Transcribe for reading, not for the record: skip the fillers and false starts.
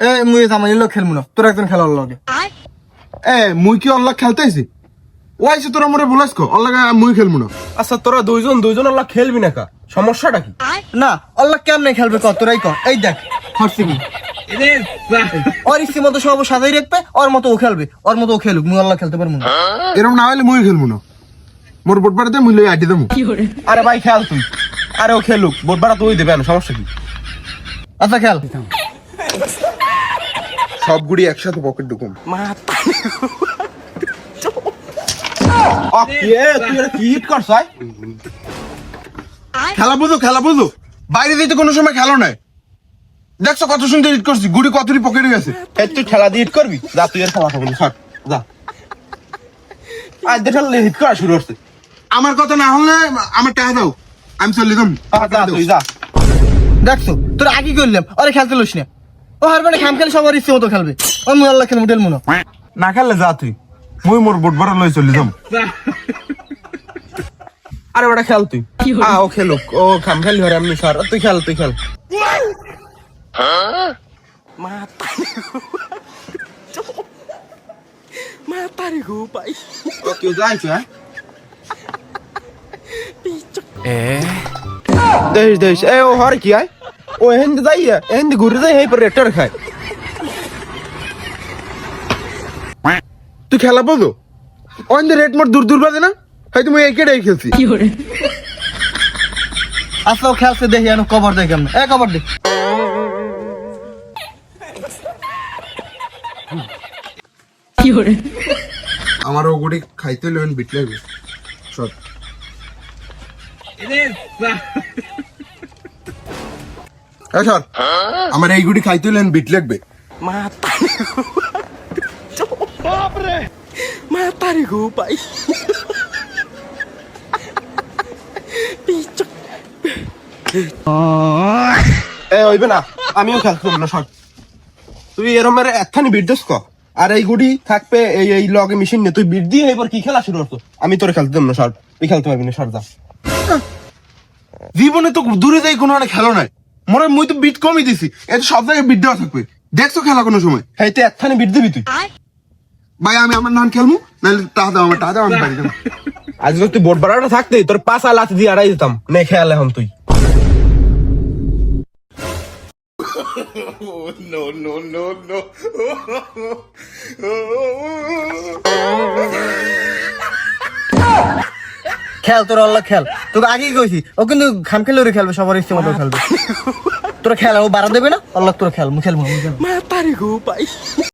এ মুই জামাইর লোক খেলবো না, তোর একজন খেলার লগে। এ মুই কি অল্লাহ খেলতে আইছি? ও আইছে তোরা মোরে বলাস কো অল্লাহ মুই খেলবো না। আচ্ছা তোরা দুইজন আল্লাহ খেলবি না কা, সমস্যাটা কি? না আল্লাহ কেমনে খেলবে ক, তোরাই ক। এই দেখ হরসিমি ওর ইচ্ছে মতো সব সাজাই রাখবে, ওর মতো ও খেলবে, ওর মতো ও খেলুক, মুই আল্লাহ খেলতে পারবো না। এরকম না হলে মুই খেলবো না। মোর বোটবাড়িতে মুই লই আটি দেবো। আরে ভাই খেল তুই, আরে ও খেলুক, বোটবাড়া তুই দেবে না, সমস্যা কি? আচ্ছা খেল। সব গুড়ি একসাথে পকেট ঢুকুম। খেলা বুঝো বাইরে যেতে কোনো সময় খেলো নাই। দেখছো কত সুন্দর হিট করছি, গুড়ি কতটি পকেটে গেছে। তুই খেলা দিয়ে হিট করবি, যা তুই আর খেলা করবি না, যা। আজ দেখলে হিট করা শুরু করছে। আমার কথা না হলে আমার টাকা দাও, আমি চলে যাম। তুই যা। দেখছো তোর আগে করলাম, আরে খেলতে লইস না। ও হারবানে খাম খেলে সবার ইচ্ছে মতো খেলবে, ওর মুই আল্লাহ খেলবো টেলবো না। না খেললে যা তুই, মুই মোর বোটবাড়া লই চলে যাম। আরে ওটা খেল তুই, ও খেলুক, ও খাম খেলি হরে আমি সর, তুই খেল। কেউ যাইছো হ্যাঁ? দেশ এ ও হরে কি আয়, ও এহেন্দি যাইয়া এহেন্দি ঘুরে যাই এই পর রেক্টর খায়। তুই খেলা বোঝো অন্য রেট মোট দূর বাজে না, হয়তো মুই একেটাই খেলছি। আচ্ছা ও খেলছে দেখি এখন কবর দেয় কেমন। এ কবর দে। আমার ও গুড়ি খাইতে হইলে বিট লাগবে সব। সর আমার এই গুড়ি খাইতে হইলে বিট লাগবে। এ হইবে না, আমিও খেলতে না সর। তুই এরম একখানি বিট দোস ক, আর এই গুড়ি থাকবে এই লগে মেশিন নে, তুই বিট দিয়ে এবার কি খেলা শুরু করতো? আমি তোরে খেলতে দেব না, সর। তুই খেলতে পারবি না, সর যা। জীবনে তো দূরে যাই কোনো মানে খেলো নাই, মনে মুই তো বিট কমই দিছি, এত সব জায়গায় বিট দেওয়া থাকবে। দেখছো খেলা কোনো সময়? হ্যাঁ তুই একখানি বিট দিবি তুই। ভাই আমি আমার নাম খেলবো, নাহলে টাকা দাও, আমার টাকা দাও, আমি বাড়ি যাবো। আজ তুই বোট বাড়াটা থাকতে তোর পাঁচা লাথি দিয়ে আড়াই দিতাম, নে খেয়াল এখন তুই। খেল তোর আল্লাহ খেল, তোকে আগেই কইছি ও কিন্তু খাম খেলে ওরে খেলবে, সবার ইচ্ছে মতো খেলবে। তোরা খেলা ও বাড়া দেবে না, আল্লাহ তোরা খেল, মুই খেলবো।